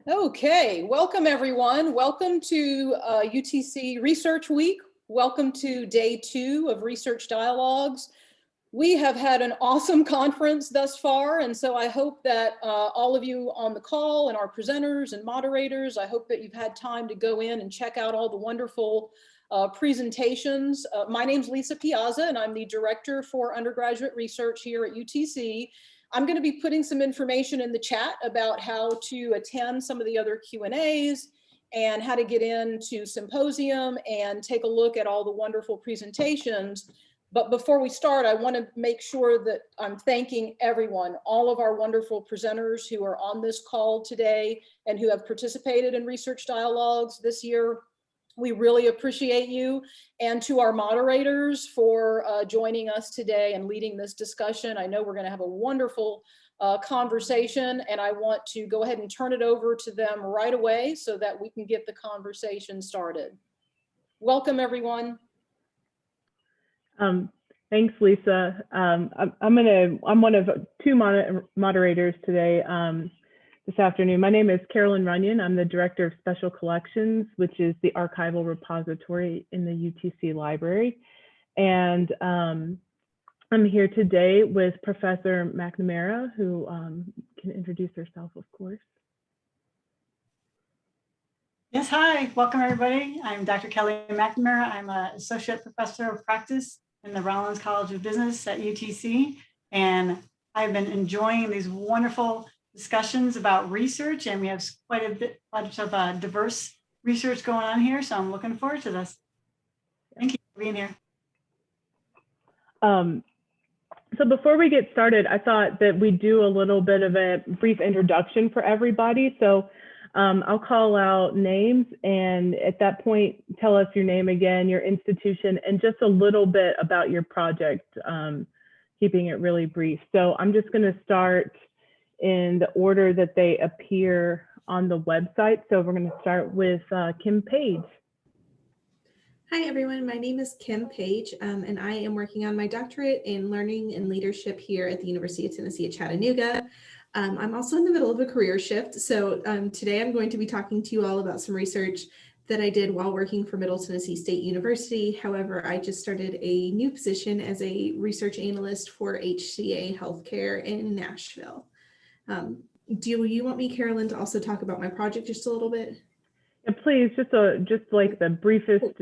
Okay, welcome everyone. Welcome to UTC Research Week. Welcome to day 2 of Research Dialogues. We have had an awesome conference thus far, and so I hope that all of you on the call and our presenters and moderators, I hope that you've had time to go in and check out all the wonderful presentations. My name's Lisa Piazza, and I'm the Director for Undergraduate Research here at UTC. I'm going to be putting some information in the chat about how to attend some of the other Q&As and how to get into Symposium and take a look at all the wonderful presentations. But before we start, I want to make sure that I'm thanking everyone, all of our wonderful presenters who are on this call today and who have participated in Research Dialogues this year. We really appreciate you, and to our moderators for joining us today and leading this discussion. I know we're going to have a wonderful conversation, and I want to go ahead and turn it over to them right away so that we can get the conversation started. Welcome, everyone. Thanks, Lisa. I'm one of 2 moderators today. This afternoon. My name is Carolyn Runyon. I'm the Director of Special Collections, which is the archival repository in the UTC Library. And I'm here today with Professor McNamara, who can introduce herself, of course. Yes, hi, welcome everybody. I'm Dr. Kelly McNamara. I'm an Associate Professor of Practice in the Rollins College of Business at UTC. And I've been enjoying these wonderful discussions about research, and we have quite a bunch of diverse research going on here, so I'm looking forward to this. Thank you for being here. So before we get started, I thought that we'd do a little bit of a brief introduction for everybody. So I'll call out names, and at that point, tell us your name again, your institution, and just a little bit about your project, keeping it really brief. So I'm just going to start in the order that they appear on the website. So we're going to start with Kim Page. Hi everyone, my name is Kim Page, and I am working on my doctorate in learning and leadership here at the University of Tennessee at Chattanooga. I'm also in the middle of a career shift, so today I'm going to be talking to you all about some research that I did while working for Middle Tennessee State University. However, I just started a new position as a research analyst for HCA Healthcare in Nashville. Do you want me, Carolyn, to also talk about my project just a little bit? Yeah, please, just like the briefest.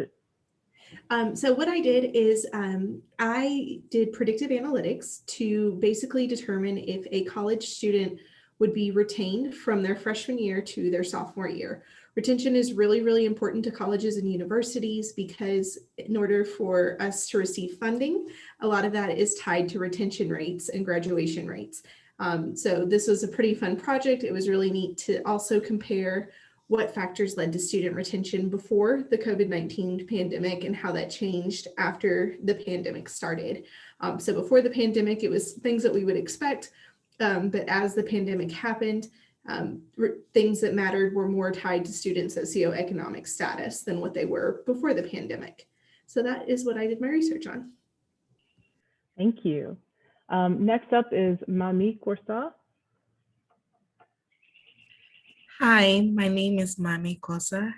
So what I did is I did predictive analytics to basically determine if a college student would be retained from their freshman year to their sophomore year. Retention is really, really important to colleges and universities because in order for us to receive funding, a lot of that is tied to retention rates and graduation rates. So this was a pretty fun project. It was really neat to also compare what factors led to student retention before the COVID-19 pandemic and how that changed after the pandemic started. So before the pandemic, it was things that we would expect, but as the pandemic happened, things that mattered were more tied to student socioeconomic status than what they were before the pandemic. So that is what I did my research on. Thank you. Next up is Maame Korsah. Hi, my name is Maame Korsah.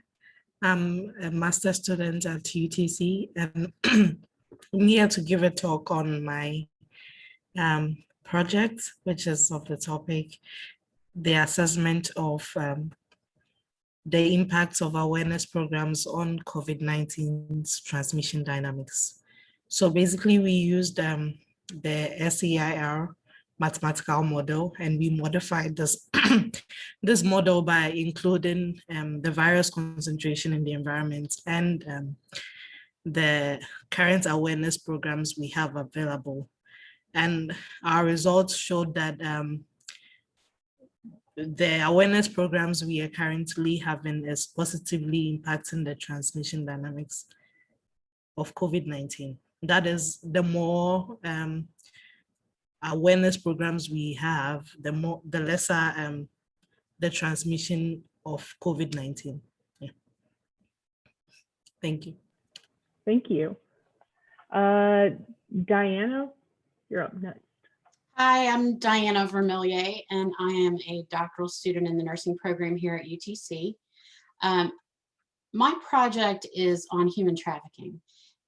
I'm a master's student at UTC, and I'm here to give a talk on my project, which is of the topic, the assessment of the impacts of awareness programs on COVID-19's transmission dynamics. So basically, we used the SEIR mathematical model, and we modified this this model by including the virus concentration in the environment and the current awareness programs we have available. And our results showed that the awareness programs we are currently having is positively impacting the transmission dynamics of COVID-19. That is, the more awareness programs we have, the lesser the transmission of COVID-19. Yeah. Thank you. Thank you. Dianna, you're up next. Hi, I'm Dianna Vermilyea, and I am a doctoral student in the nursing program here at UTC. My project is on human trafficking.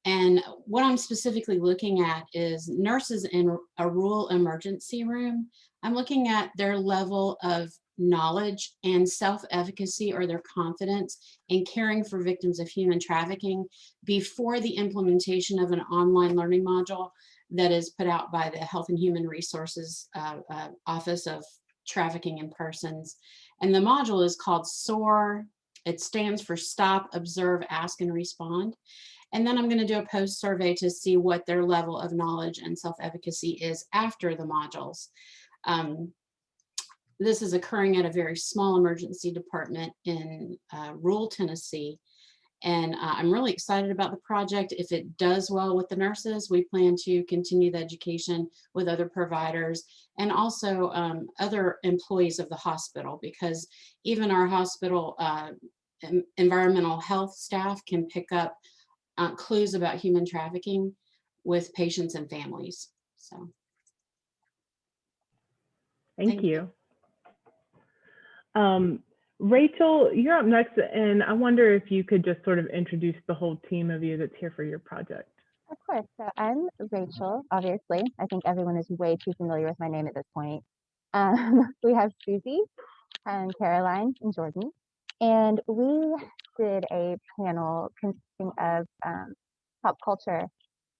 And what I'm specifically looking at is nurses in a rural emergency room. I'm looking at their level of knowledge and self-efficacy or their confidence in caring for victims of human trafficking before the implementation of an online learning module that is put out by the Health and Human Resources Office of Trafficking in Persons. And the module is called SOAR. It stands for Stop, Observe, Ask, and Respond. And then I'm going to do a post survey to see what their level of knowledge and self-efficacy is after the modules. This is occurring at a very small emergency department in rural Tennessee. And I'm really excited about the project. If it does well with the nurses, we plan to continue the education with other providers and also other employees of the hospital, because even our hospital environmental health staff can pick up clues about human trafficking with patients and families. So Thank you. Rachel, you're up next, and I wonder if you could just sort of introduce the whole team of you that's here for your project. Of course. So I'm Rachel, obviously. I think everyone is way too familiar with my name at this point. We have Susie and Caroline and Jordan. And we did a panel consisting of pop culture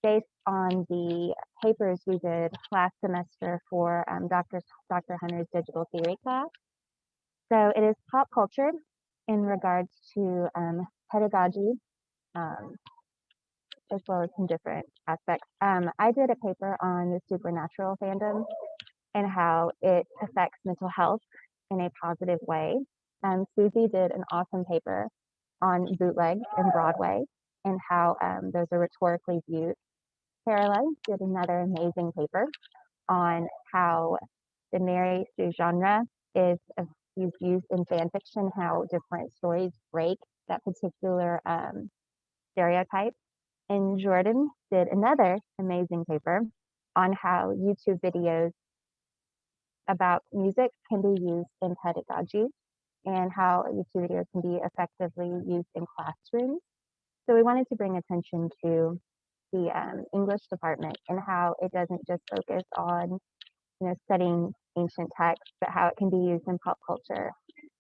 based on the papers we did last semester for Dr. Hunter's digital theory class. So it is pop culture in regards to pedagogy, as well as some different aspects. I did a paper on the supernatural fandom and how it affects mental health in a positive way. Susie did an awesome paper on bootlegs and Broadway and how those are rhetorically viewed. Carolyn did another amazing paper on how the Mary Sue genre is used in fan fiction, how different stories break that particular stereotype. And Jordan did another amazing paper on how YouTube videos about music can be used in pedagogy and how YouTube videos can be effectively used in classrooms. So we wanted to bring attention to the English department and how it doesn't just focus on studying ancient texts, but how it can be used in pop culture.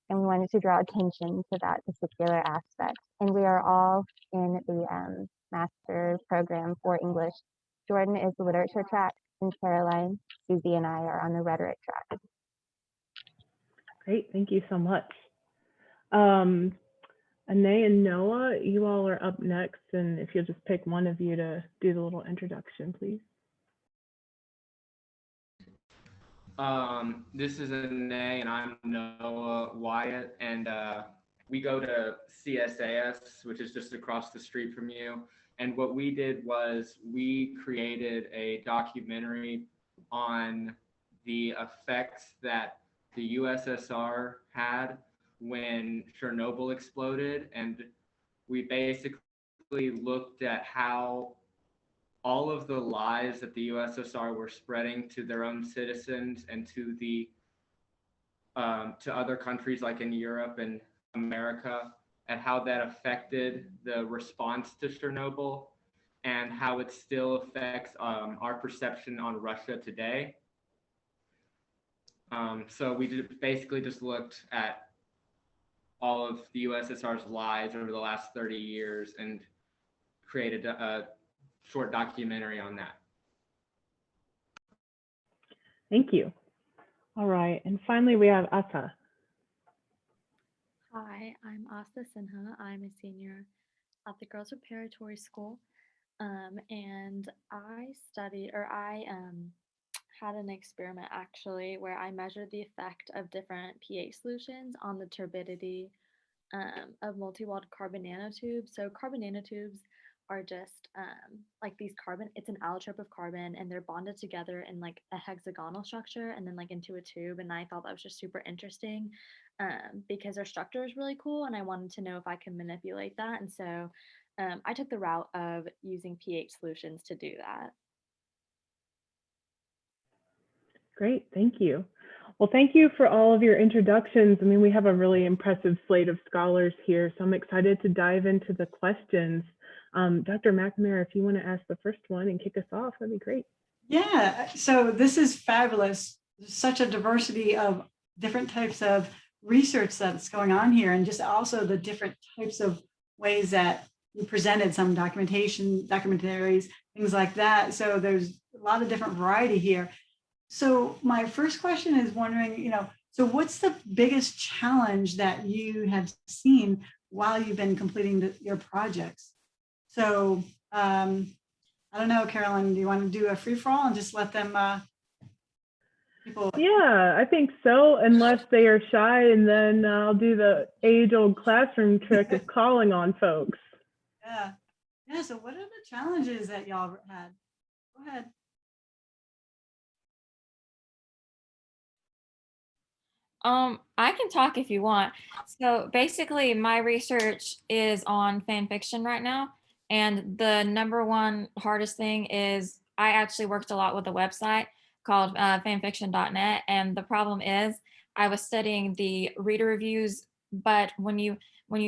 And we wanted to draw attention to that particular aspect. And we are all in the master's program for English. Jordan is the literature track, and Caroline, Susie, and I are on the rhetoric track. Great, thank you so much. Anay and Noah, you all are up next, and if you'll just pick one of you to do the little introduction, please. This is Anay, and I'm Noah Wyatt, and we go to CSAS, which is just across the street from you. And what we did was we created a documentary on the effects that the USSR had when Chernobyl exploded. And we basically looked at how all of the lies that the USSR were spreading to their own citizens and to the to other countries like in Europe and America, and how that affected the response to Chernobyl and how it still affects our perception on Russia today. So we basically just looked at all of the USSR's lies over the last 30 years and created a short documentary on that. Thank you. All right, and finally we have Asa. Hi, I'm Asa Sinha. I'm a senior at the Girls Preparatory School, and I had an experiment actually where I measured the effect of different pH solutions on the turbidity of multi-walled carbon nanotubes. So carbon nanotubes are just like these it's an allotrope of carbon, and they're bonded together in like a hexagonal structure and then like into a tube. And I thought that was just super interesting because their structure is really cool, and I wanted to know if I could manipulate that. And so I took the route of using pH solutions to do that. Great, thank you. Well, thank you for all of your introductions. I mean, we have a really impressive slate of scholars here, so I'm excited to dive into the questions. Dr. McNamara, if you want to ask the first one and kick us off, that'd be great. Yeah, so this is fabulous. There's such a diversity of different types of research that's going on here, and just also the different types of ways that you presented some documentation, documentaries, things like that. So there's a lot of different variety here. So my first question is wondering, so what's the biggest challenge that you have seen while you've been completing your projects? So I don't know, Carolyn, do you want to do a free for all and just let them people? Yeah, I think so, unless they are shy, and then I'll do the age-old classroom trick of calling on folks. Yeah. So what are the challenges that y'all had? Go ahead. I can talk if you want. So basically my research is on fan fiction right now. And the number one hardest thing is I actually worked a lot with a website called fanfiction.net. And the problem is I was studying the reader reviews, but when you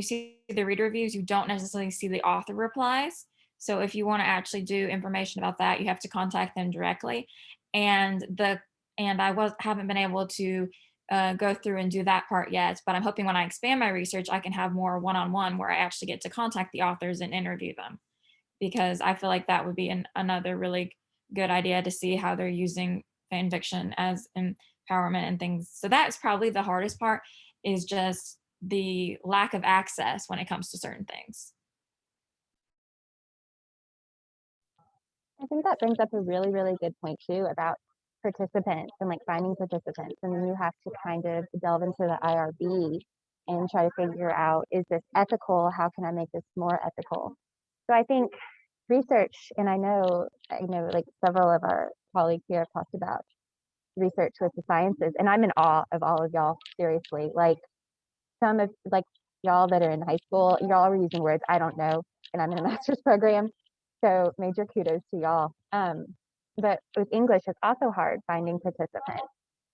see the reader reviews, you don't necessarily see the author replies. So if you want to actually do information about that, you have to contact them directly. And haven't been able to go through and do that part yet, but I'm hoping when I expand my research, I can have more one-on-one where I actually get to contact the authors and interview them, because I feel like that would be another really good idea to see how they're using fan fiction as empowerment and things. So that's probably the hardest part, is just the lack of access when it comes to certain things. I think that brings up a really, really good point too about participants and like finding participants. And then you have to kind of delve into the IRB and try to figure out, is this ethical? How can I make this more ethical? So I think research, and I know like several of our colleagues here have talked about research with the sciences, and I'm in awe of all of y'all, seriously. Like some of like y'all that are in high school, y'all are using words I don't know, and I'm in a master's program. So major kudos to y'all. But with English, it's also hard finding participants.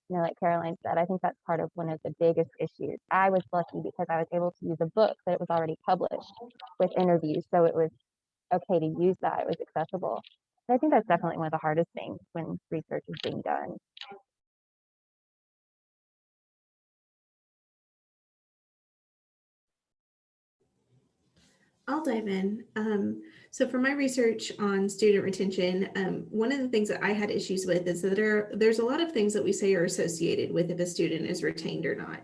Like Caroline said, I think that's part of one of the biggest issues. I was lucky because I was able to use a book that was already published with interviews. So it was okay to use that. It was accessible. And I think that's definitely one of the hardest things when research is being done. I'll dive in. So for my research on student retention, one of the things that I had issues with is that there's a lot of things that we say are associated with if a student is retained or not.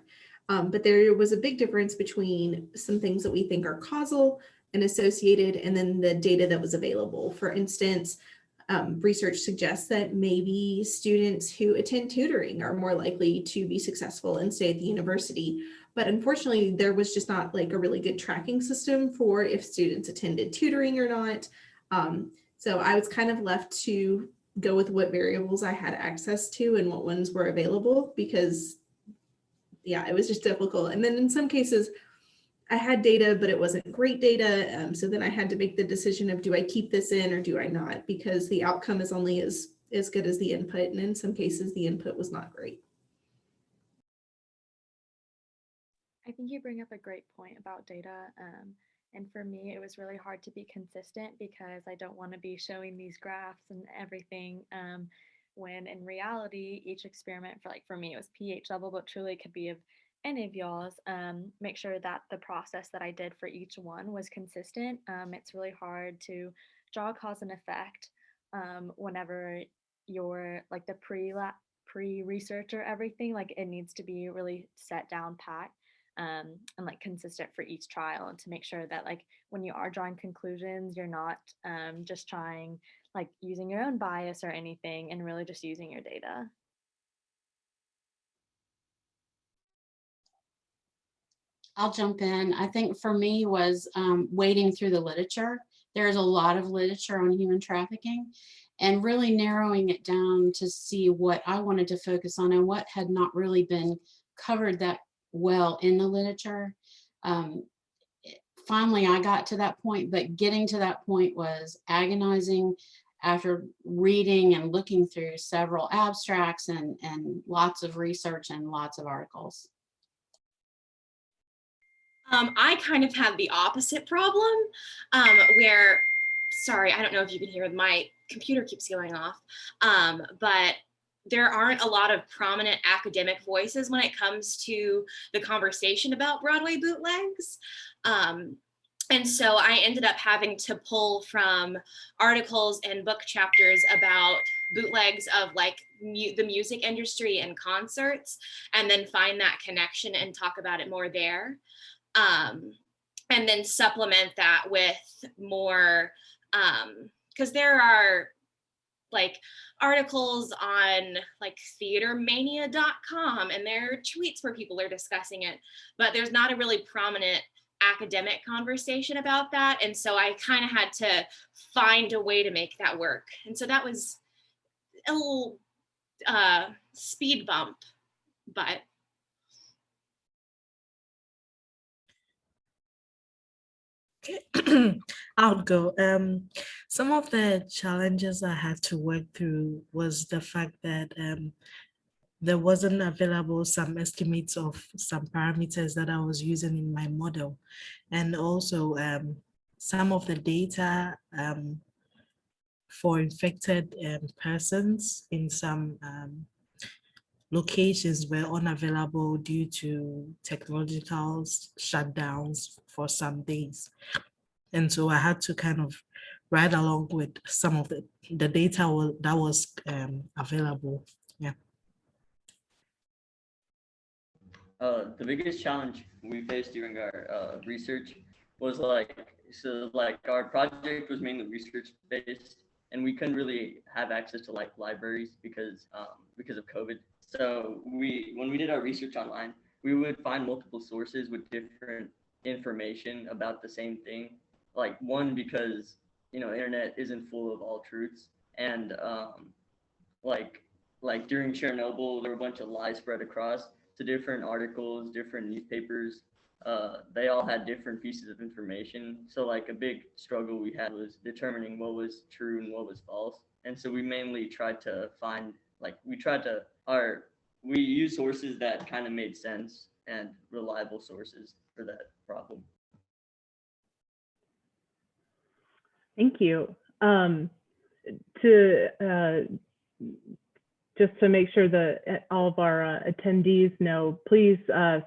But there was a big difference between some things that we think are causal and associated, and then the data that was available. For instance, research suggests that maybe students who attend tutoring are more likely to be successful and stay at the university. But unfortunately, there was just not like a really good tracking system for if students attended tutoring or not. So I was kind of left to go with what variables I had access to and what ones were available, because yeah, it was just difficult. And then in some cases, I had data, but it wasn't great data. So then I had to make the decision of, do I keep this in or do I not? Because the outcome is only as good as the input. And in some cases, the input was not great. I think you bring up a great point about data. And for me, it was really hard to be consistent because I don't want to be showing these graphs and everything when in reality, each experiment for me, it was pH level, but truly it could be of any of y'all's. Make sure that the process that I did for each one was consistent. It's really hard to draw cause and effect whenever you're like the pre-research or everything. Like it needs to be really set down pat and like consistent for each trial, and to make sure that like when you are drawing conclusions, you're not just trying like using your own bias or anything, and really just using your data. I'll jump in. I think for me was wading through the literature. There's a lot of literature on human trafficking, and really narrowing it down to see what I wanted to focus on and what had not really been covered that well in the literature. Finally, I got to that point, but getting to that point was agonizing. after reading and looking through several abstracts and lots of research and lots of articles. I kind of have the opposite problem where, sorry, I don't know if you can hear, my computer keeps going off, but there aren't a lot of prominent academic voices when it comes to the conversation about Broadway bootlegs. And so I ended up having to pull from articles and book chapters about bootlegs of like the music industry and concerts, and then find that connection and talk about it more there. And then supplement that with more, because there are like articles on like theatermania.com, and there are tweets where people are discussing it, but there's not a really prominent academic conversation about that. And so I kind of had to find a way to make that work. And so that was a little speed bump, but. Okay, I'll go. Some of the challenges I had to work through was the fact that there wasn't available some estimates of some parameters that I was using in my model. And also some of the data for infected persons in some locations were unavailable due to technological shutdowns for some days. And so I had to kind of ride along with some of the data that was available. Yeah. The biggest challenge we faced during our research was our project was mainly research based, and we couldn't really have access to like libraries because of COVID. So when we did our research online, we would find multiple sources with different information about the same thing. Like one, because internet isn't full of all truths, and like during Chernobyl, there were a bunch of lies spread across to different articles, different newspapers. They all had different pieces of information. So like a big struggle we had was determining what was true and what was false. And so we mainly tried to find, we used sources that kind of made sense and reliable sources for that problem. Thank you. Just to make sure that all of our attendees know, please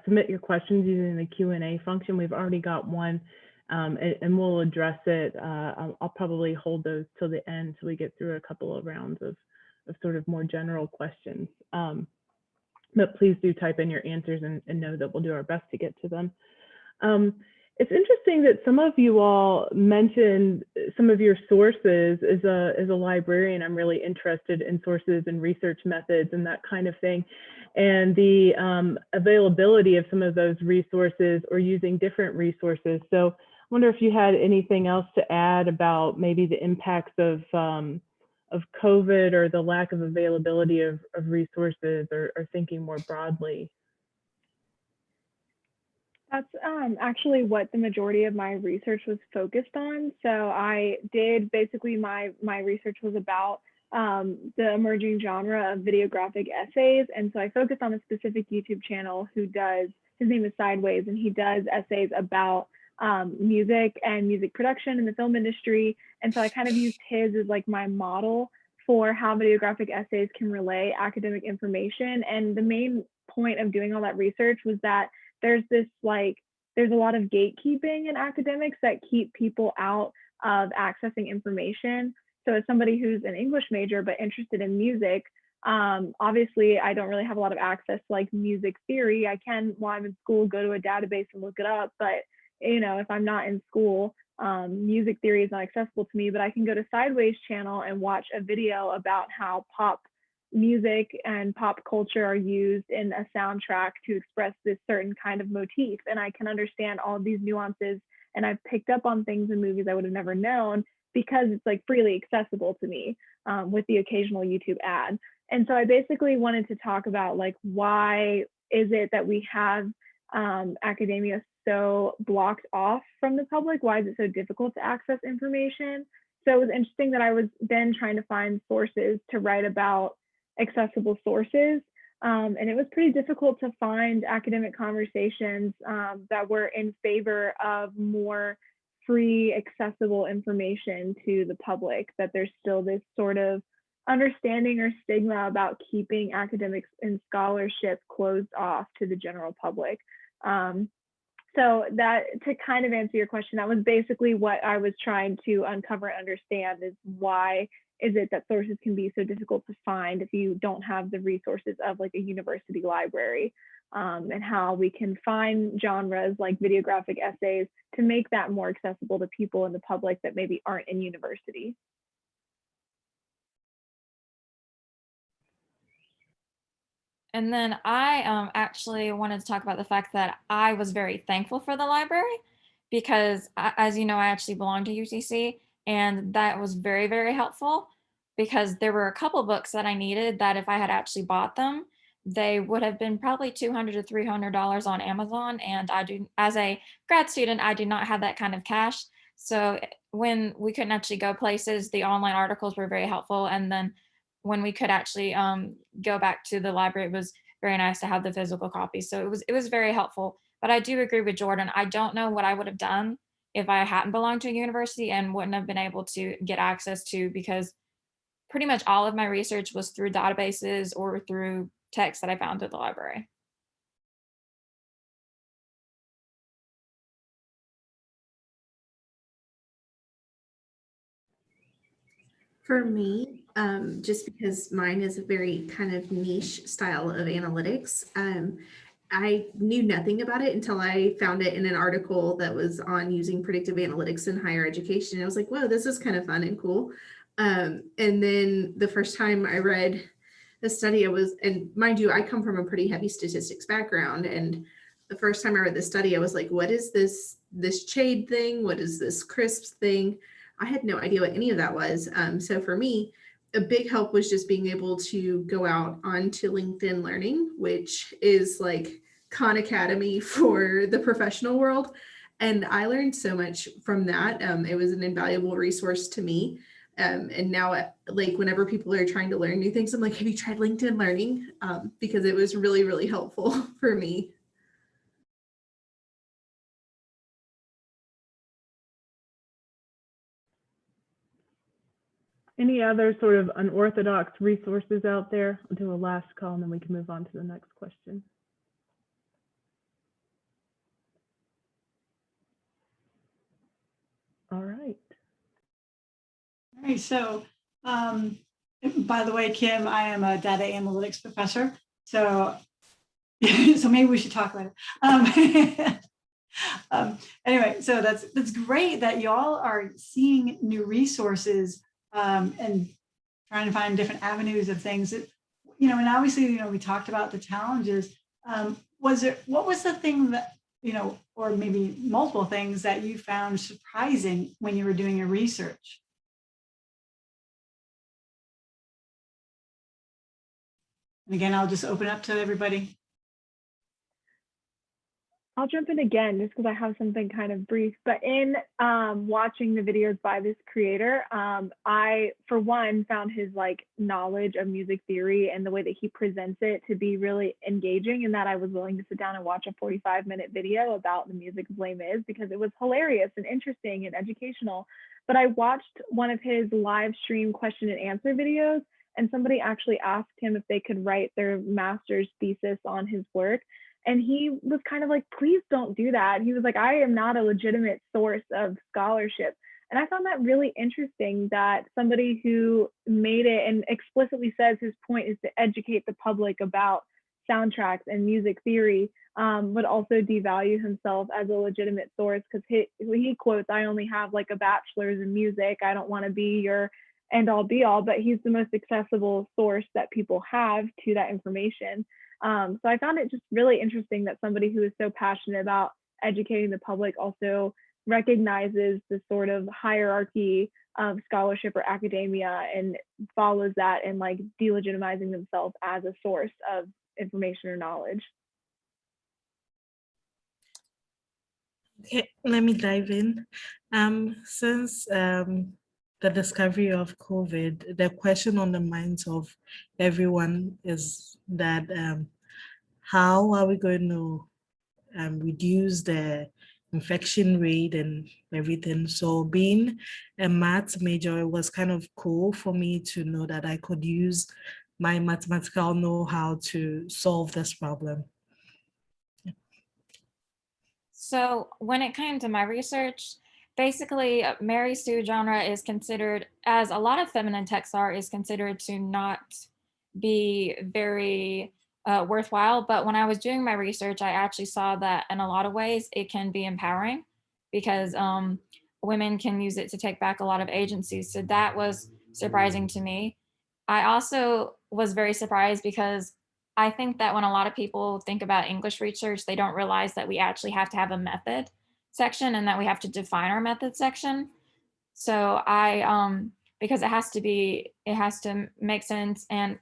submit your questions using the Q&A function. We've already got one, and we'll address it. I'll probably hold those till the end so we get through a couple of rounds of sort of more general questions. But please do type in your answers and know that we'll do our best to get to them. It's interesting that some of you all mentioned some of your sources. As a librarian, I'm really interested in sources and research methods and that kind of thing, and the availability of some of those resources or using different resources. So I wonder if you had anything else to add about maybe the impacts of COVID or the lack of availability of resources, or thinking more broadly. That's actually what the majority of my research was focused on. So I did basically my research was about the emerging genre of videographic essays. And so I focused on a specific YouTube channel who does, his name is Sideways, and he does essays about music and music production in the film industry. And so I kind of used his as like my model for how videographic essays can relay academic information. And the main point of doing all that research was that there's a lot of gatekeeping in academics that keep people out of accessing information. So as somebody who's an English major but interested in music, obviously I don't really have a lot of access to like music theory. I can, while I'm in school, go to a database and look it up, but if I'm not in school, music theory is not accessible to me. But I can go to Sideways channel and watch a video about how pop music and pop culture are used in a soundtrack to express this certain kind of motif, and I can understand all of these nuances, and I've picked up on things in movies I would have never known because it's like freely accessible to me with the occasional YouTube ad. And so I basically wanted to talk about like, why is it that we have academia so blocked off from the public? Why is it so difficult to access information? So it was interesting that I was then trying to find sources to write about accessible sources. And it was pretty difficult to find academic conversations that were in favor of more free, accessible information to the public, that there's still this sort of understanding or stigma about keeping academics and scholarship closed off to the general public. So that, to kind of answer your question, that was basically what I was trying to uncover and understand, is why is it that sources can be so difficult to find if you don't have the resources of like a university library, and how we can find genres like videographic essays to make that more accessible to people in the public that maybe aren't in university. And then I actually wanted to talk about the fact that I was very thankful for the library because, as you know, I actually belong to UTC, and that was very, very helpful because there were a couple books that I needed that if I had actually bought them, they would have been probably $200 to $300 on Amazon. And I do, as a grad student, I do not have that kind of cash. So when we couldn't actually go places, the online articles were very helpful. And then when we could actually go back to the library, it was very nice to have the physical copy. So it was very helpful. But I do agree with Jordan. I don't know what I would have done if I hadn't belonged to a university and wouldn't have been able to get access to, because pretty much all of my research was through databases or through texts that I found at the library. For me, just because mine is a very kind of niche style of analytics, I knew nothing about it until I found it in an article that was on using predictive analytics in higher education. I was like, whoa, this is kind of fun and cool. And then the first time I read the study, and mind you, I come from a pretty heavy statistics background. And the first time I read the study, I was like, what is this shade thing? What is this crisps thing? I had no idea what any of that was. So for me, a big help was just being able to go out onto LinkedIn Learning, which is like Khan Academy for the professional world. And I learned so much from that. It was an invaluable resource to me. And now, like, whenever people are trying to learn new things, I'm like, have you tried LinkedIn Learning? Because it was really, really helpful for me. Any other sort of unorthodox resources out there? I'll do a last call and then we can move on to the next question. All right. All right, so by the way, Kim, I am a data analytics professor. So, so maybe we should talk about it. Anyway, so that's great that y'all are seeing new resources and trying to find different avenues of things that, and obviously, we talked about the challenges. What was the thing that, or maybe multiple things that you found surprising when you were doing your research? And again, I'll just open up to everybody. I'll jump in again just because I have something kind of brief, but in watching the videos by this creator, I, for one, found his knowledge of music theory and the way that he presents it to be really engaging, and that I was willing to sit down and watch a 45-minute video about the music of Les Mis because it was hilarious and interesting and educational. But I watched one of his live stream question and answer videos, and somebody actually asked him if they could write their master's thesis on his work. And he was kind of like, please don't do that. He was like, I am not a legitimate source of scholarship. And I found that really interesting that somebody who made it and explicitly says his point is to educate the public about soundtracks and music theory would also devalue himself as a legitimate source, because he quotes, I only have a bachelor's in music. I don't want to be your end all be all, but he's the most accessible source that people have to that information. So I found it just really interesting that somebody who is so passionate about educating the public also recognizes the sort of hierarchy of scholarship or academia and follows that and delegitimizing themselves as a source of information or knowledge. Okay, let me dive in. Since the discovery of COVID, the question on the minds of everyone is that how are we going to reduce the infection rate and everything? So being a math major, it was kind of cool for me to know that I could use my mathematical know-how to solve this problem. So when it came to my research, basically Mary Sue genre is considered, as a lot of feminine texts are, is considered to not be very worthwhile. But when I was doing my research, I actually saw that in a lot of ways it can be empowering, because women can use it to take back a lot of agency. So that was surprising to me. I also was very surprised because I think that when a lot of people think about English research, they don't realize that we actually have to have a method section and that we have to define our method section. So because it has to make sense. And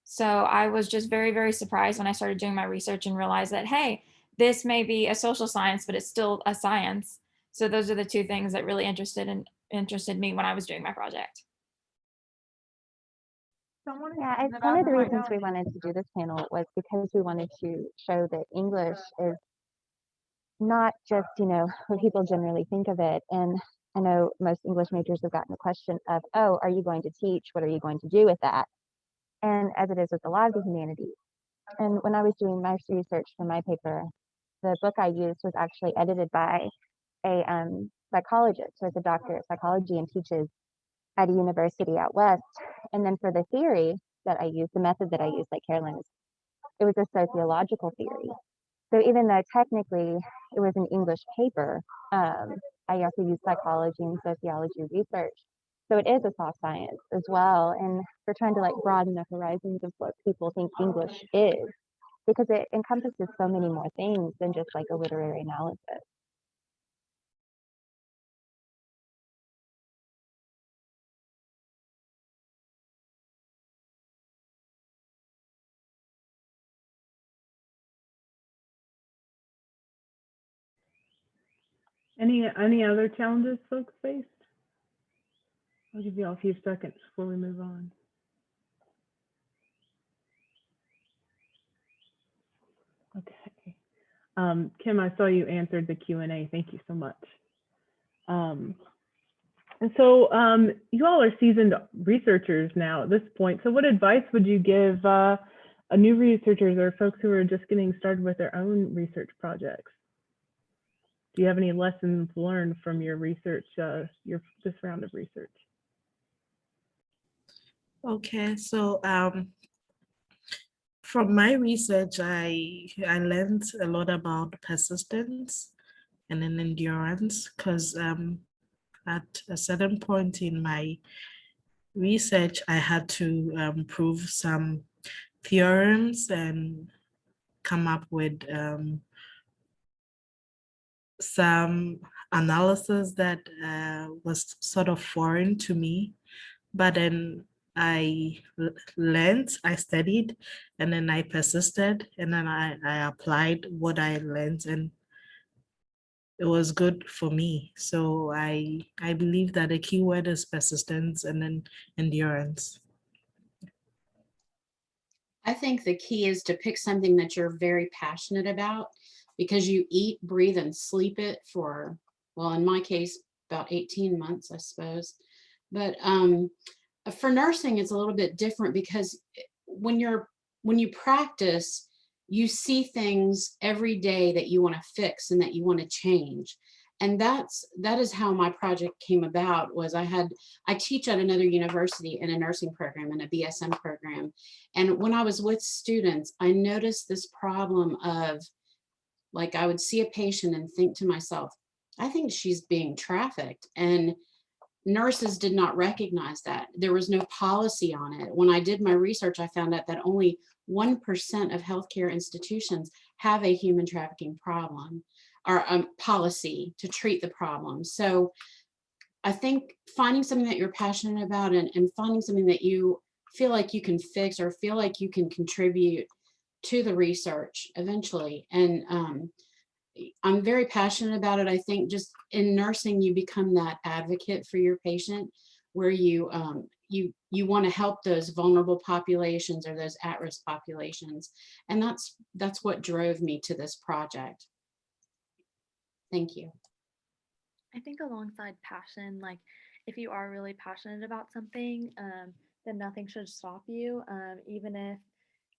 so I was just very, very surprised when I started doing my research and realized that, hey, this may be a social science, but it's still a science. So those are the two things that really interested me when I was doing my project. Yeah, one of the reasons we wanted to do this panel was because we wanted to show that English is not just, what people generally think of it. And I know most English majors have gotten the question of, oh, are you going to teach? What are you going to do with that? And as it is with a lot of the humanities. And when I was doing my research for my paper, the book I used was actually edited by a psychologist who has a doctorate of psychology and teaches at a university out west. And then for the theory that I used, the method that I used, like Carolyn, it was a sociological theory. So even though technically it was an English paper, I also used psychology and sociology research. So it is a soft science as well. And we're trying to broaden the horizons of what people think English is, because it encompasses so many more things than just a literary analysis. Any other challenges folks faced? I'll give you all a few seconds before we move on. Okay. Kim, I saw you answered the Q&A. Thank you so much. And so you all are seasoned researchers now at this point. So what advice would you give new researchers or folks who are just getting started with their own research projects? Do you have any lessons learned from your research, this round of research? Okay, so from my research, I learned a lot about persistence and then endurance, because at a certain point in my research, I had to prove some theorems and come up with some analysis that was sort of foreign to me. But then I learned, I studied, and then I persisted, and then I applied what I learned, and it was good for me. So I believe that the key word is persistence and then endurance. I think the key is to pick something that you're very passionate about, because you eat, breathe, and sleep it for, well, in my case, about 18 months, I suppose. But for nursing, it's a little bit different, because when you practice, you see things every day that you want to fix and that you want to change. And that is how my project came about. Was I teach at another university in a nursing program, in a BSN program. And when I was with students, I noticed this problem of, I would see a patient and think to myself, I think she's being trafficked. And nurses did not recognize that. There was no policy on it. When I did my research, I found out that only 1% of healthcare institutions have a human trafficking problem or policy to treat the problem. So I think finding something that you're passionate about and finding something that you feel like you can fix or feel like you can contribute to the research eventually. And I'm very passionate about it. I think just in nursing, you become that advocate for your patient, where you you want to help those vulnerable populations or those at-risk populations. And that's what drove me to this project. Thank you. I think alongside passion, like if you are really passionate about something, then nothing should stop you. Even if,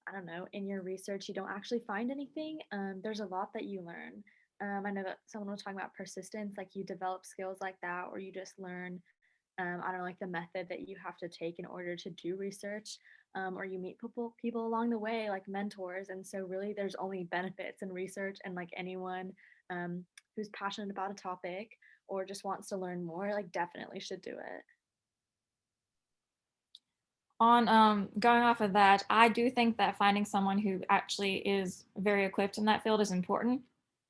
I don't know, in your research you don't actually find anything, there's a lot that you learn. I know that someone was talking about persistence, like you develop skills like that, or you just learn, I don't know, like the method that you have to take in order to do research, or you meet people along the way, like mentors. And so really there's only benefits in research, and like anyone who's passionate about a topic or just wants to learn more, like definitely should do it. On going off of that, I do think that finding someone who actually is very equipped in that field is important,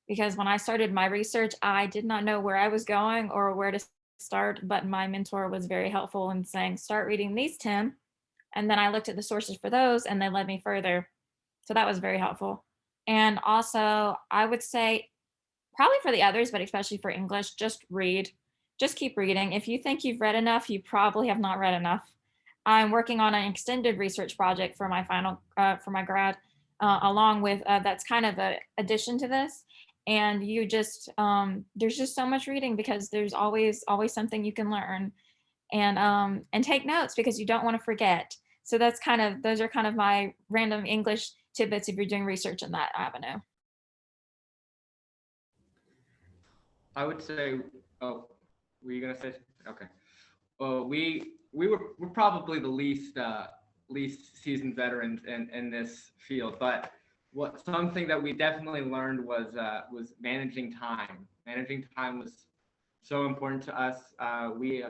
because when I started my research, I did not know where I was going or where to start, but my mentor was very helpful in saying, start reading these 10. And then I looked at the sources for those and they led me further. So that was very helpful. And also I would say, probably for the others, but especially for English, just read, just keep reading. If you think you've read enough, you probably have not read enough. I'm working on an extended research project for my final, for my grad, along with, that's kind of an addition to this. And you just, there's just so much reading, because there's always something you can learn, and take notes because you don't want to forget. So that's kind of, those are kind of my random English tidbits if you're doing research in that avenue. I would say, oh, were you gonna say? Okay. Well, we're probably the least seasoned veterans in this field, but something that we definitely learned was managing time. Managing time was so important to us. We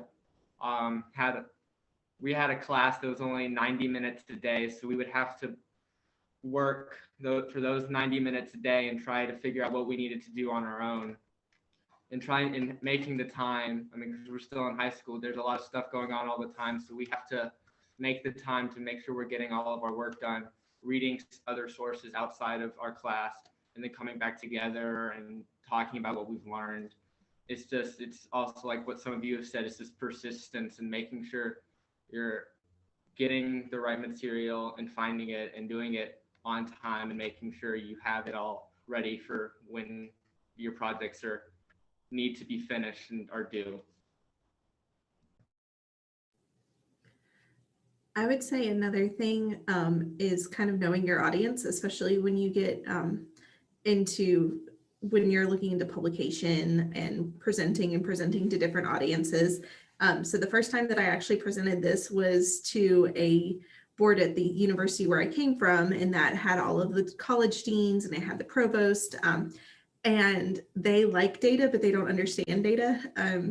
had a class that was only 90 minutes a day, so we would have to work for those 90 minutes a day and try to figure out what we needed to do on our own, and trying and making the time. I mean, because we're still in high school, there's a lot of stuff going on all the time, so we have to make the time to make sure we're getting all of our work done, reading other sources outside of our class, and then coming back together and talking about what we've learned. It's also like what some of you have said, it's just persistence and making sure you're getting the right material and finding it and doing it on time and making sure you have it all ready for when your projects need to be finished and are due. I would say another thing is kind of knowing your audience, especially when you get when you're looking into publication and presenting to different audiences. So the first time that I actually presented this was to a board at the university where I came from, and that had all of the college deans and it had the provost, and they like data, but they don't understand data.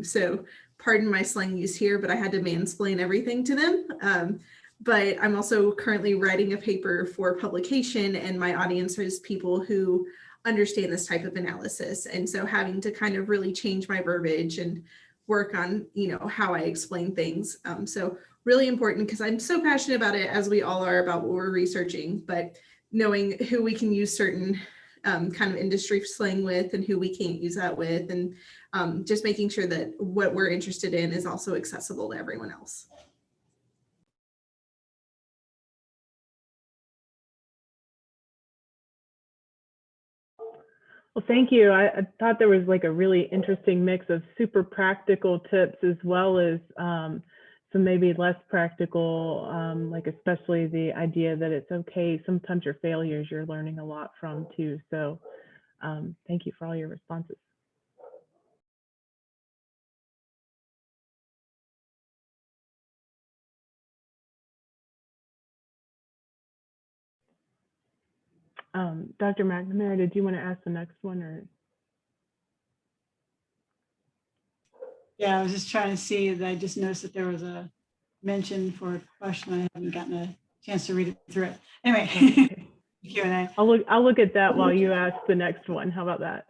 So pardon my slang use here, but I had to mansplain everything to them. But I'm also currently writing a paper for publication, and my audience is people who understand this type of analysis. And so having to kind of really change my verbiage and work on, how I explain things. So really important, because I'm so passionate about it, as we all are, about what we're researching, but knowing who we can use certain kind of industry slang with and who we can't use that with, and just making sure that what we're interested in is also accessible to everyone else. Well, thank you. I thought there was like a really interesting mix of super practical tips, as well as some maybe less practical, like especially the idea that it's okay. Sometimes your failures you're learning a lot from too. So thank you for all your responses. Dr. McNamara, did you want to ask the next one, or? Yeah, I was just trying to see that. I just noticed that there was a mention for a question. I haven't gotten a chance to read it through it. Anyway, Q&A. I'll look at that while you ask the next one. How about that?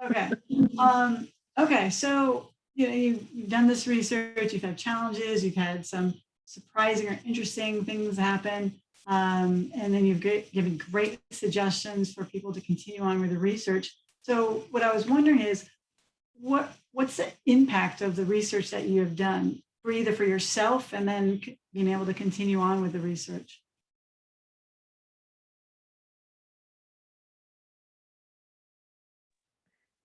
Okay. Okay. So you've done this research. You've had challenges. You've had some surprising or interesting things happen, and then you've given great suggestions for people to continue on with the research. So what I was wondering is, what's the impact of the research that you have done? breather for yourself, and then being able to continue on with the research.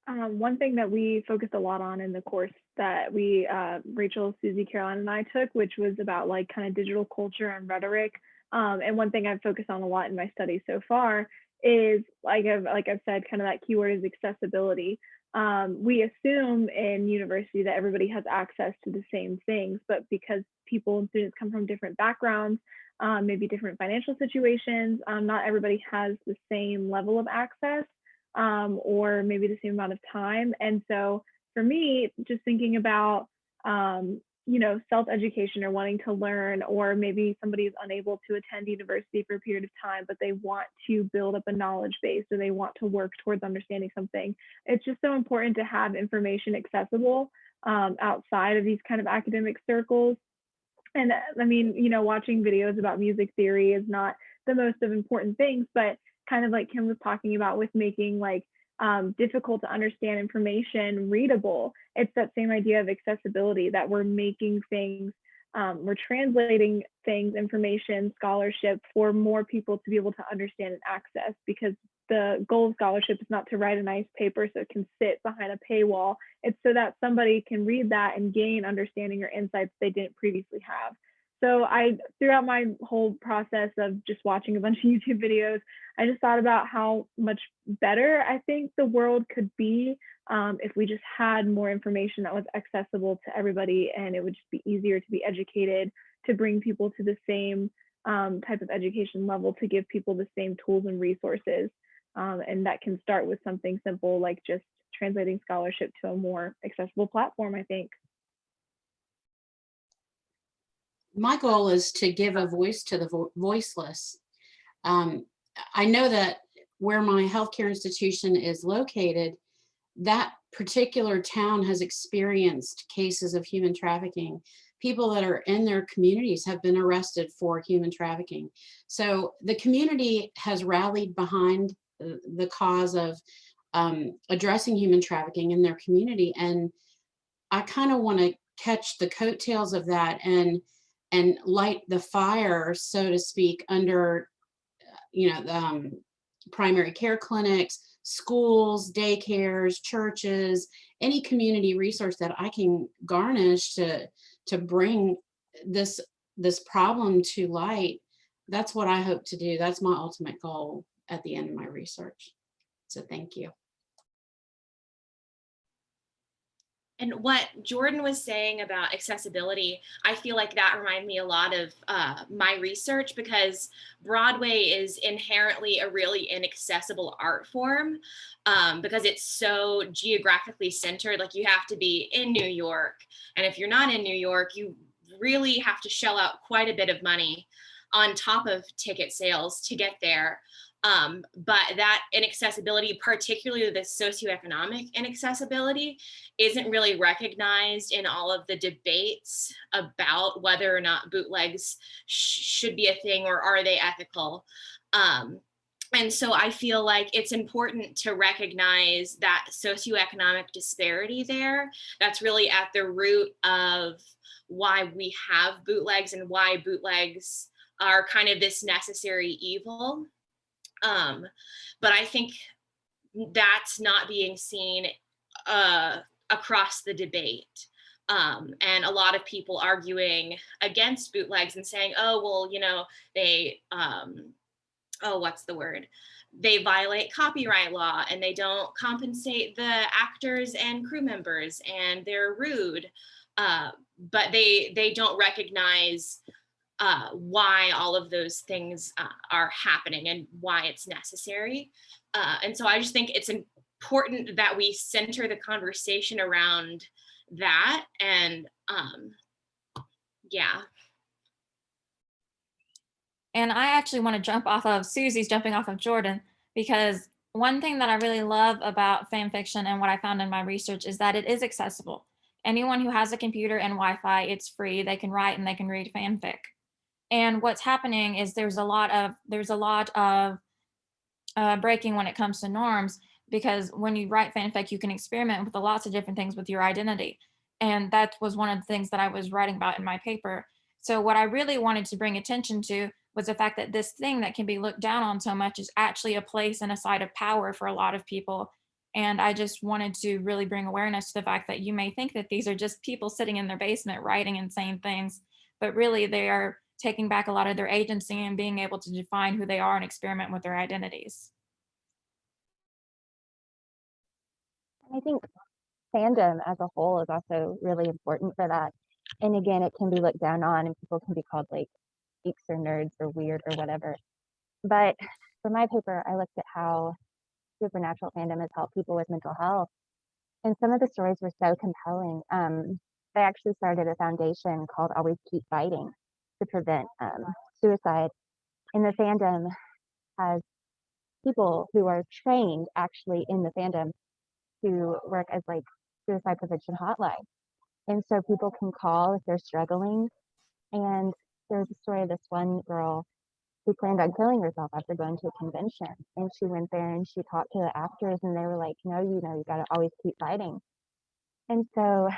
One thing that we focused a lot on in the course that we, Rachel, Susie, Carolyn, and I took, which was about like kind of digital culture and rhetoric. And one thing I've focused on a lot in my study so far is, like I've said, kind of that keyword is accessibility. We assume in university that everybody has access to the same things, but because people and students come from different backgrounds, maybe different financial situations, not everybody has the same level of access. Or maybe the same amount of time. And so for me, just thinking about, you know, self-education or wanting to learn, or maybe somebody is unable to attend university for a period of time, but they want to build up a knowledge base, or they want to work towards understanding something. It's just so important to have information accessible outside of these kind of academic circles. And I mean, you know, watching videos about music theory is not the most of important things, but kind of like Kim was talking about with making like difficult to understand information readable. It's that same idea of accessibility, that we're making things, we're translating things, information, scholarship for more people to be able to understand and access, because the goal of scholarship is not to write a nice paper so it can sit behind a paywall. It's so that somebody can read that and gain understanding or insights they didn't previously have. So throughout my whole process of just watching a bunch of YouTube videos, I just thought about how much better I think the world could be if we just had more information that was accessible to everybody, and it would just be easier to be educated, to bring people to the same type of education level, to give people the same tools and resources. And that can start with something simple like just translating scholarship to a more accessible platform, I think. My goal is to give a voice to the voiceless. I know that where my healthcare institution is located, that particular town has experienced cases of human trafficking. People that are in their communities have been arrested for human trafficking. So the community has rallied behind the cause of addressing human trafficking in their community. And I kind of want to catch the coattails of that and light the fire, so to speak, under, you know, primary care clinics, schools, daycares, churches, any community resource that I can garnish to bring this problem to light. That's what I hope to do. That's my ultimate goal at the end of my research. So thank you. And what Jordan was saying about accessibility, I feel like that reminded me a lot of my research, because Broadway is inherently a really inaccessible art form because it's so geographically centered. Like, you have to be in New York. And if you're not in New York, you really have to shell out quite a bit of money on top of ticket sales to get there. But that inaccessibility, particularly the socioeconomic inaccessibility, isn't really recognized in all of the debates about whether or not bootlegs should be a thing, or are they ethical. And so I feel like it's important to recognize that socioeconomic disparity there. That's really at the root of why we have bootlegs and why bootlegs are kind of this necessary evil. But I think that's not being seen across the debate. And a lot of people arguing against bootlegs and saying, oh, well, you know, they, what's the word? They violate copyright law, and they don't compensate the actors and crew members, and they're rude. But they don't recognize why all of those things are happening and why it's necessary. And so I just think it's important that we center the conversation around that. And yeah. And I actually want to jump off of Susie's jumping off of Jordan, because one thing that I really love about fan fiction and what I found in my research is that it is accessible. Anyone who has a computer and Wi-Fi, it's free. They can write and they can read fanfic. And what's happening is there's a lot of breaking when it comes to norms, because when you write fanfic, you can experiment with lots of different things with your identity. And that was one of the things that I was writing about in my paper. So what I really wanted to bring attention to was the fact that this thing that can be looked down on so much is actually a place and a site of power for a lot of people. And I just wanted to really bring awareness to the fact that you may think that these are just people sitting in their basement writing and saying things, but really they are taking back a lot of their agency and being able to define who they are and experiment with their identities. I think fandom as a whole is also really important for that. And again, it can be looked down on and people can be called like geeks or nerds or weird or whatever. But for my paper, I looked at how supernatural fandom has helped people with mental health. And some of the stories were so compelling. They actually started a foundation called Always Keep Fighting to prevent suicide. And the fandom has people who are trained actually in the fandom to work as like suicide prevention hotline. And so people can call if they're struggling. And there's a story of this one girl who planned on killing herself after going to a convention. And she went there and she talked to the actors and they were like, no, you know, you got to always keep fighting. And so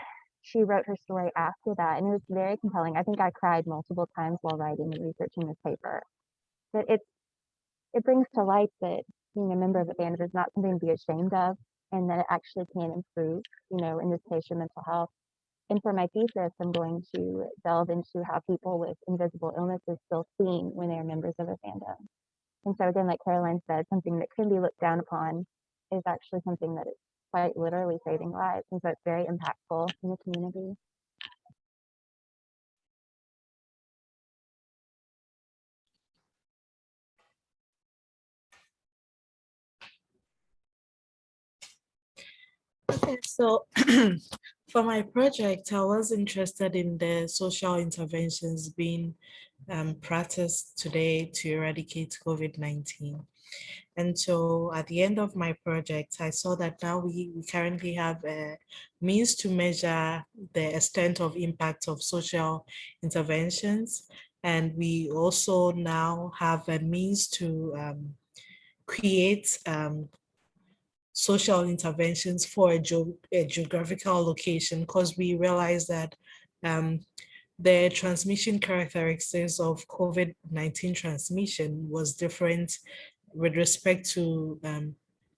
she wrote her story after that. And it was very compelling. I think I cried multiple times while writing and researching this paper. But it brings to light that being a member of a fandom is not something to be ashamed of, and that it actually can improve, you know, in this case, your mental health. And for my thesis, I'm going to delve into how people with invisible illnesses feel seen when they're members of a fandom. And so again, like Carolyn said, something that can be looked down upon is actually something that is quite literally saving lives. And so it's very impactful in the community. Okay, so for my project, I was interested in the social interventions being practiced today to eradicate COVID-19. And so at the end of my project, I saw that now we currently have a means to measure the extent of impact of social interventions. And we also now have a means to create social interventions for a geographical location, because we realize that the transmission characteristics of COVID-19 transmission was different with respect to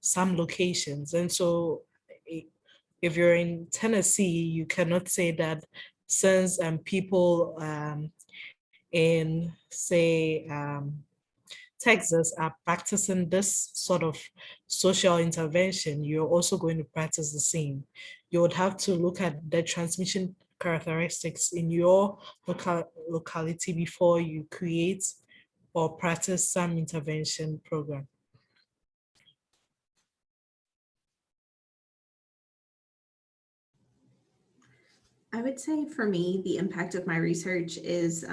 some locations. And so if you're in Tennessee, you cannot say that since people in, say, Texas are practicing this sort of social intervention, you're also going to practice the same. You would have to look at the transmission characteristics in your locality before you create or practice some intervention program. I would say for me, the impact of my research is,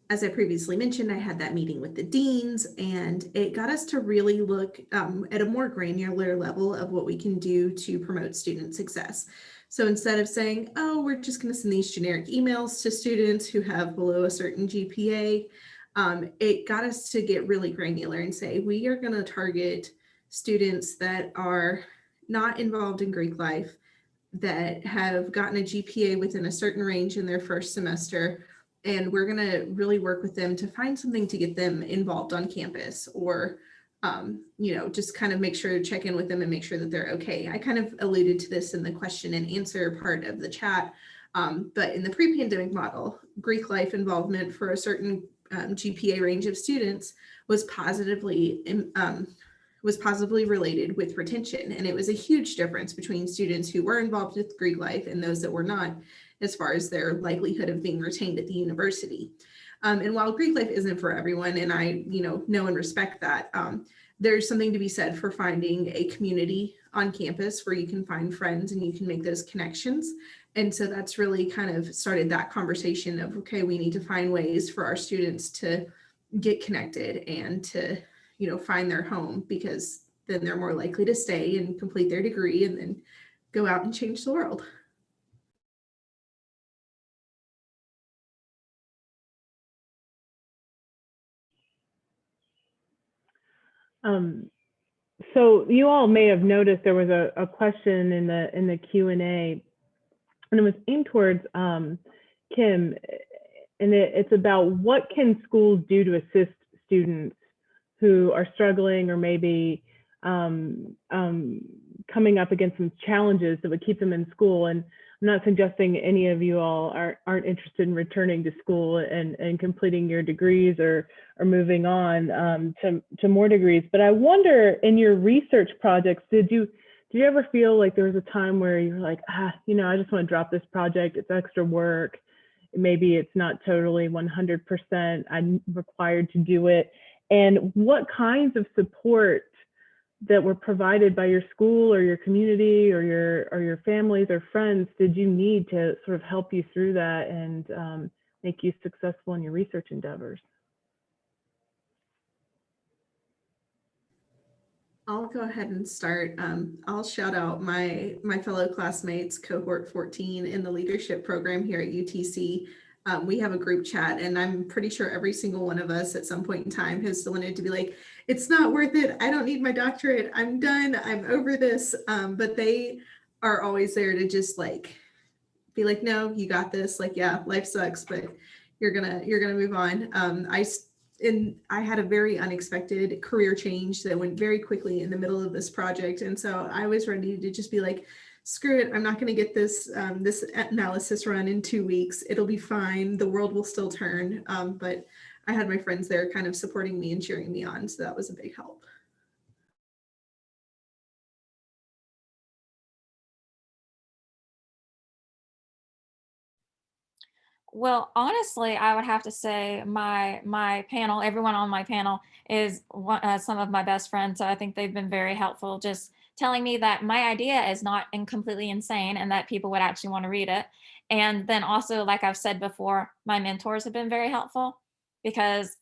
as I previously mentioned, I had that meeting with the deans, and it got us to really look at a more granular level of what we can do to promote student success. So instead of saying, oh, we're just going to send these generic emails to students who have below a certain GPA, it got us to get really granular and say, we are going to target students that are not involved in Greek life, that have gotten a GPA within a certain range in their first semester. And we're going to really work with them to find something to get them involved on campus, or, you know, just kind of make sure to check in with them and make sure that they're okay. I kind of alluded to this in the question and answer part of the chat, but in the pre-pandemic model, Greek life involvement for a certain GPA range of students was positively related with retention. And it was a huge difference between students who were involved with Greek life and those that were not, as far as their likelihood of being retained at the university. And while Greek life isn't for everyone, and I know and respect that, there's something to be said for finding a community on campus where you can find friends and you can make those connections. And so that's really kind of started that conversation of, okay, we need to find ways for our students to get connected and to find their home, because then they're more likely to stay and complete their degree and then go out and change the world. So you all may have noticed there was a question in the Q&A and it was aimed towards Kim, and it's about what can schools do to assist students who are struggling or maybe coming up against some challenges that would keep them in school. And I'm not suggesting any of you all aren't interested in returning to school and completing your degrees or moving on to more degrees. But I wonder, in your research projects, did you ever feel like there was a time where you were like, you know, I just want to drop this project, it's extra work, maybe it's not totally 100% I'm required to do it? And what kinds of support that were provided by your school or your community or your families or friends did you need to sort of help you through that and make you successful in your research endeavors? I'll go ahead and start. I'll shout out my fellow classmates, cohort 14 in the leadership program here at UTC. We have a group chat, and I'm pretty sure every single one of us at some point in time has wanted to be like, it's not worth it. I don't need my doctorate. I'm done. I'm over this. But they are always there to just like be like, no, you got this. Like, yeah, life sucks, but you're gonna move on. I had a very unexpected career change that went very quickly in the middle of this project. And so I was ready to just be like, screw it, I'm not going to get this this analysis run in 2 weeks. It'll be fine. The world will still turn. But I had my friends there kind of supporting me and cheering me on. So that was a big help. Well, honestly, I would have to say my panel, everyone on my panel is some of my best friends. So I think they've been very helpful, just telling me that my idea is not completely insane and that people would actually want to read it. And then also, like I've said before, my mentors have been very helpful, because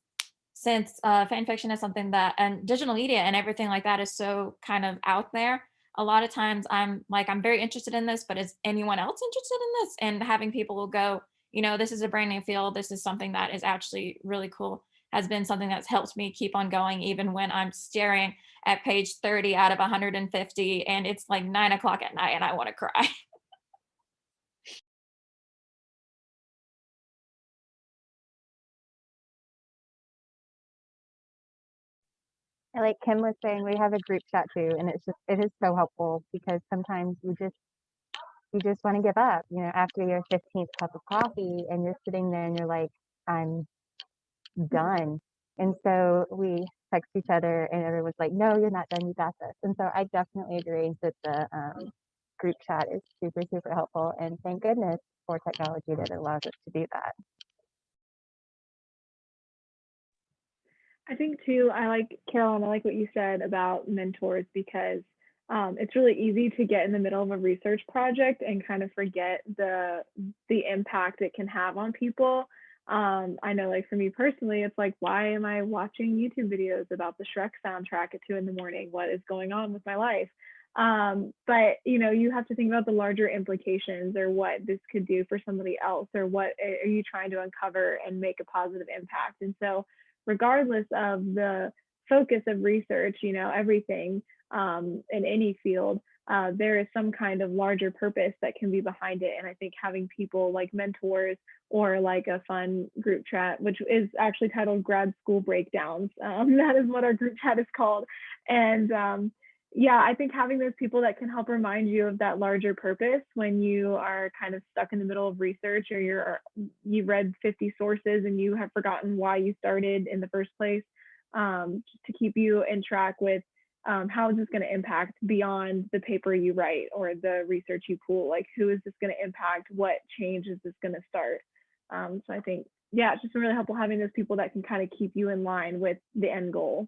since fan fiction is something that, and digital media and everything like that is so kind of out there, a lot of times I'm very interested in this, but is anyone else interested in this? And having people will go, you know, this is a brand new field, this is something that is actually really cool, has been something that's helped me keep on going, even when I'm staring at page 30 out of 150 and it's like 9 o'clock at night and I want to cry. Like Kim was saying, we have a group chat too, and it is so helpful, because sometimes you just want to give up, you know, after your 15th cup of coffee and you're sitting there and you're like, I'm done. And so we text each other and everyone's like, no, you're not done, you got this. And so I definitely agree that the group chat is super, super helpful. And thank goodness for technology that allows us to do that. I think too, Carolyn, I like what you said about mentors, because it's really easy to get in the middle of a research project and kind of forget the impact it can have on people. I know, like for me personally, it's like, why am I watching YouTube videos about the Shrek soundtrack at 2 in the morning? What is going on with my life? But you know, you have to think about the larger implications, or what this could do for somebody else, or what are you trying to uncover and make a positive impact. And so regardless of the focus of research, you know, everything in any field, there is some kind of larger purpose that can be behind it. And I think having people like mentors, or like a fun group chat, which is actually titled Grad School Breakdowns, that is what our group chat is called. And yeah, I think having those people that can help remind you of that larger purpose when you are kind of stuck in the middle of research, or you read 50 sources and you have forgotten why you started in the first place, to keep you in track with how is this going to impact beyond the paper you write or the research you pool. Like, who is this going to impact? What change is this going to start? So I think, yeah, it's just really helpful having those people that can kind of keep you in line with the end goal.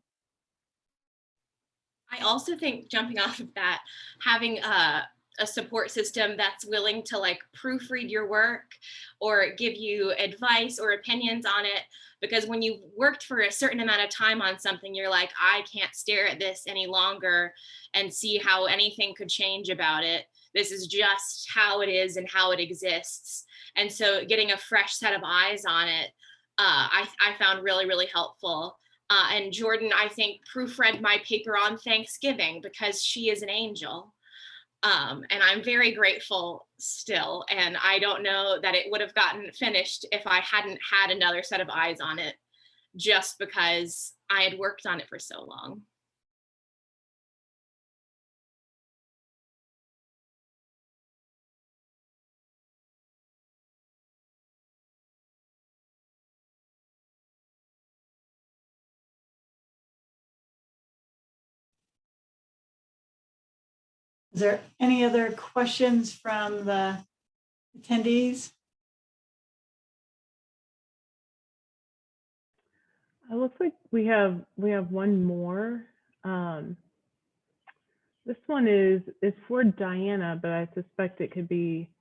I also think, jumping off of that, having a support system that's willing to like proofread your work or give you advice or opinions on it, because when you worked for a certain amount of time on something, you're like, I can't stare at this any longer and see how anything could change about it. This is just how it is and how it exists. And so getting a fresh set of eyes on it, I found really, really helpful. And Jordan, I think, proofread my paper on Thanksgiving because she is an angel. And I'm very grateful still. And I don't know that it would have gotten finished if I hadn't had another set of eyes on it, just because I had worked on it for so long. Is there any other questions from the attendees? It looks like we have one more. This one is for Dianna, but I suspect it could be,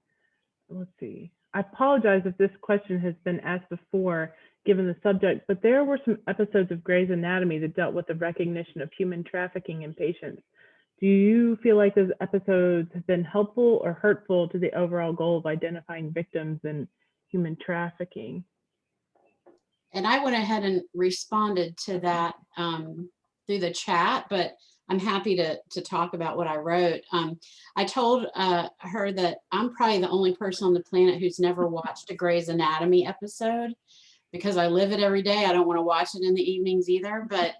let's see. I apologize if this question has been asked before, given the subject, but there were some episodes of Grey's Anatomy that dealt with the recognition of human trafficking in patients. Do you feel like those episodes have been helpful or hurtful to the overall goal of identifying victims in human trafficking? And I went ahead and responded to that through the chat, but I'm happy to talk about what I wrote. I told her that I'm probably the only person on the planet who's never watched a Grey's Anatomy episode, because I live it every day. I don't want to watch it in the evenings either. But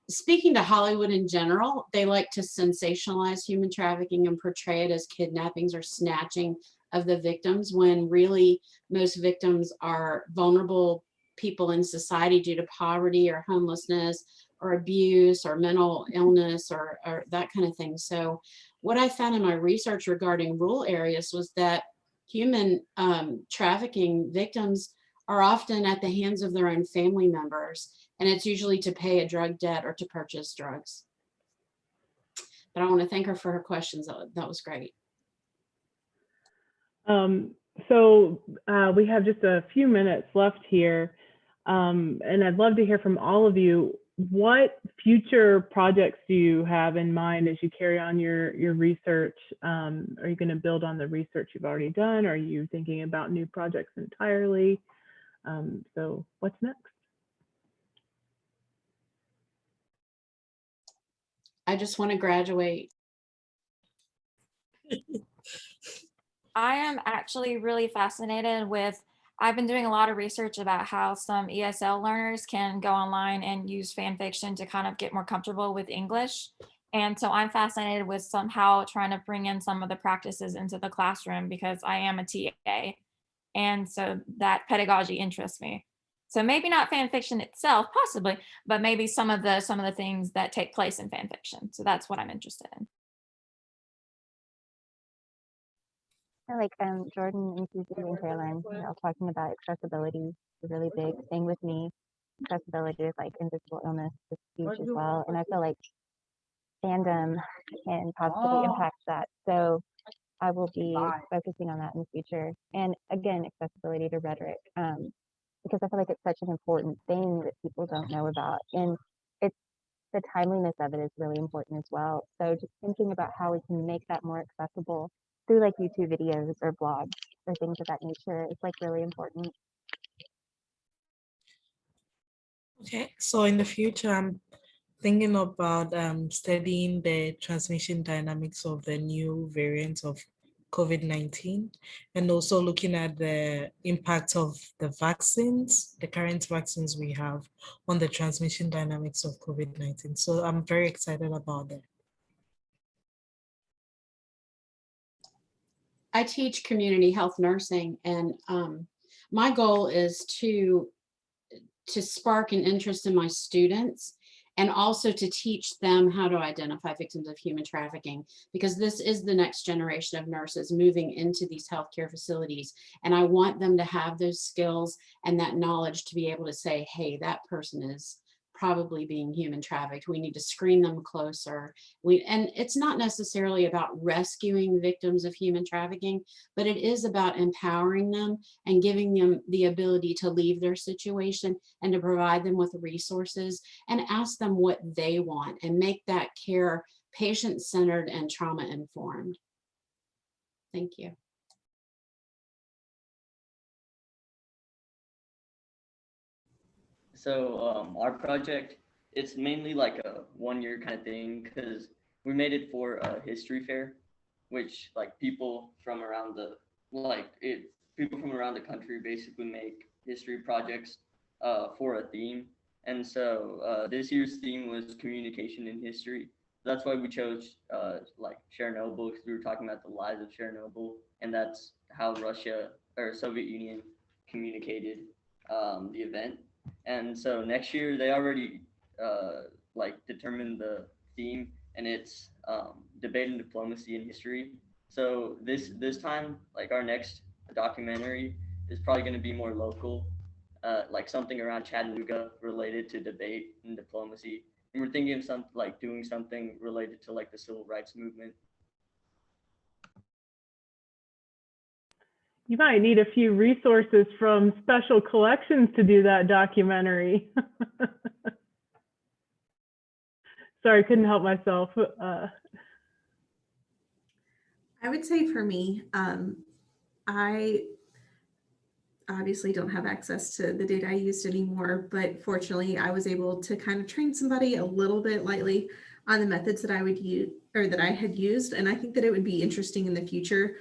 speaking to Hollywood in general, they like to sensationalize human trafficking and portray it as kidnappings or snatching of the victims, when really most victims are vulnerable people in society due to poverty or homelessness or abuse or mental illness or that kind of thing. So what I found in my research regarding rural areas was that human trafficking victims are often at the hands of their own family members, and it's usually to pay a drug debt or to purchase drugs. But I want to thank her for her questions. That was great. So we have just a few minutes left here, and I'd love to hear from all of you. What future projects do you have in mind as you carry on your research? Are you going to build on the research you've already done? Are you thinking about new projects entirely? So what's next? I just want to graduate. I am actually really fascinated with, I've been doing a lot of research about how some ESL learners can go online and use fan fiction to kind of get more comfortable with English. And so I'm fascinated with somehow trying to bring in some of the practices into the classroom, because I am a TA. And so that pedagogy interests me. So maybe not fan fiction itself, possibly, but maybe some of the things that take place in fan fiction. So that's what I'm interested in. Like Jordan and Susie and Carolyn, talking about accessibility is a really big thing with me. Accessibility is like invisible illness is huge as well. And I feel like fandom can positively impact that. So I will be focusing on that in the future. And again, accessibility to rhetoric, because I feel like it's such an important thing that people don't know about. And it's the timeliness of it is really important as well. So just thinking about how we can make that more accessible through like YouTube videos or blogs or things of that nature is like really important. Okay, so in the future, I'm thinking about studying the transmission dynamics of the new variants of COVID-19, and also looking at the impact of the vaccines, the current vaccines we have, on the transmission dynamics of COVID-19. So I'm very excited about that. I teach community health nursing, and my goal is to spark an interest in my students, and also to teach them how to identify victims of human trafficking, because this is the next generation of nurses moving into these healthcare facilities. And I want them to have those skills and that knowledge to be able to say, hey, that person is probably being human trafficked. We need to screen them closer. And it's not necessarily about rescuing victims of human trafficking, but it is about empowering them and giving them the ability to leave their situation and to provide them with resources and ask them what they want and make that care patient-centered and trauma-informed. Thank you. So our project, it's mainly like a one-year kind of thing, because we made it for a history fair. which like people from around the people from around the country basically make history projects for a theme. And so this year's theme was communication in history. That's why we chose like Chernobyl, because we were talking about the lies of Chernobyl, and that's how Russia or Soviet Union communicated the event. And so next year they already like determined the theme, and it's debate and diplomacy in history. So this time, like our next documentary is probably going to be more local, like something around Chattanooga related to debate and diplomacy. And we're thinking of something like doing something related to like the civil rights movement. You might need a few resources from special collections to do that documentary. Sorry, couldn't help myself. I would say for me, I obviously don't have access to the data I used anymore, but fortunately I was able to kind of train somebody a little bit lightly on the methods that I would use or that I had used. And I think that it would be interesting in the future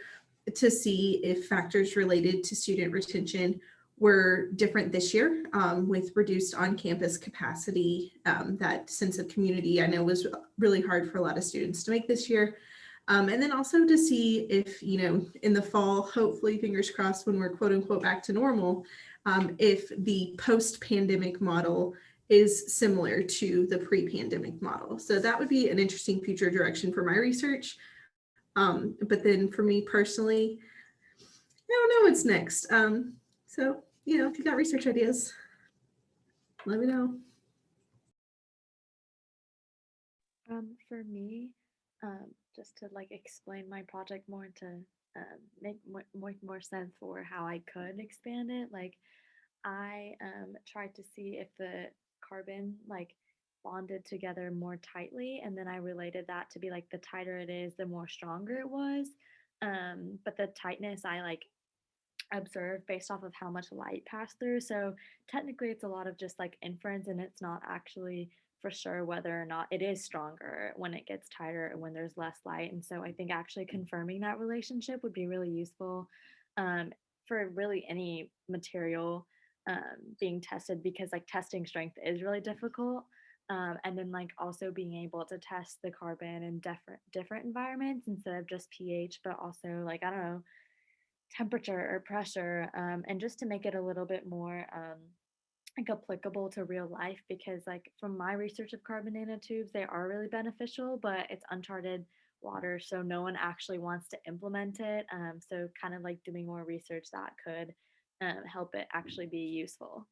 to see if factors related to student retention were different this year with reduced on-campus capacity. That sense of community I know was really hard for a lot of students to make this year. And then also to see if, you know, in the fall, hopefully, fingers crossed, when we're quote unquote back to normal, if the post-pandemic model is similar to the pre-pandemic model. So that would be an interesting future direction for my research. But then for me personally, I don't know what's next. So, you know, if you got research ideas, let me know. For me, just to like explain my project more to make more sense for how I could expand it. Like I tried to see if the carbon like bonded together more tightly, and then I related that to be like the tighter it is, the more stronger it was. But the tightness I like observed based off of how much light passed through. So technically it's a lot of just like inference, and it's not actually for sure whether or not it is stronger when it gets tighter and when there's less light. And so I think actually confirming that relationship would be really useful for really any material being tested, because like testing strength is really difficult. And then like also being able to test the carbon in different environments instead of just pH, but also like, I don't know, temperature or pressure, and just to make it a little bit more like applicable to real life, because like from my research of carbon nanotubes, they are really beneficial, but it's uncharted water, so no one actually wants to implement it. So kind of like doing more research that could help it actually be useful.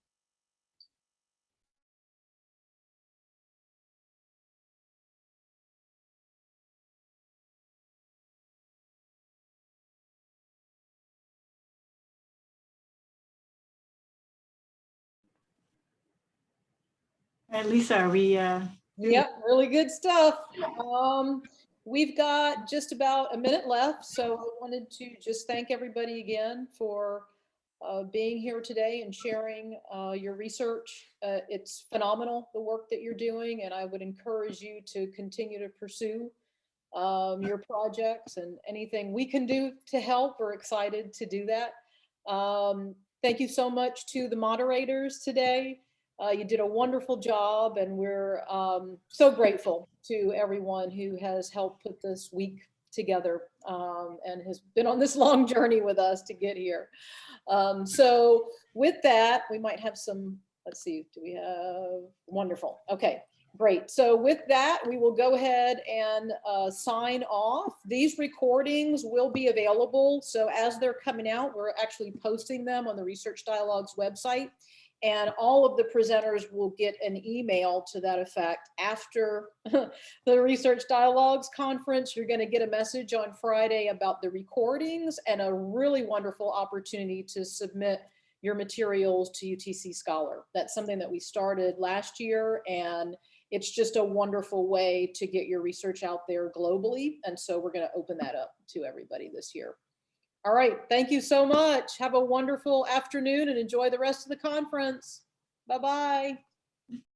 Lisa, are we? Yep, really good stuff. We've got just about a minute left, so I wanted to just thank everybody again for being here today and sharing your research. It's phenomenal, the work that you're doing, and I would encourage you to continue to pursue your projects, and anything we can do to help, we're excited to do that. Thank you so much to the moderators today. You did a wonderful job, and we're so grateful to everyone who has helped put this week together and has been on this long journey with us to get here. So with that, we might have some, let's see, do we have, wonderful. Okay, great. So with that, we will go ahead and sign off. These recordings will be available. So as they're coming out, we're actually posting them on the Research Dialogues website. And all of the presenters will get an email to that effect after the Research Dialogues conference. You're going to get a message on Friday about the recordings and a really wonderful opportunity to submit your materials to UTC Scholar. That's something that we started last year, and it's just a wonderful way to get your research out there globally. And so we're going to open that up to everybody this year. All right, thank you so much. Have a wonderful afternoon and enjoy the rest of the conference. Bye-bye.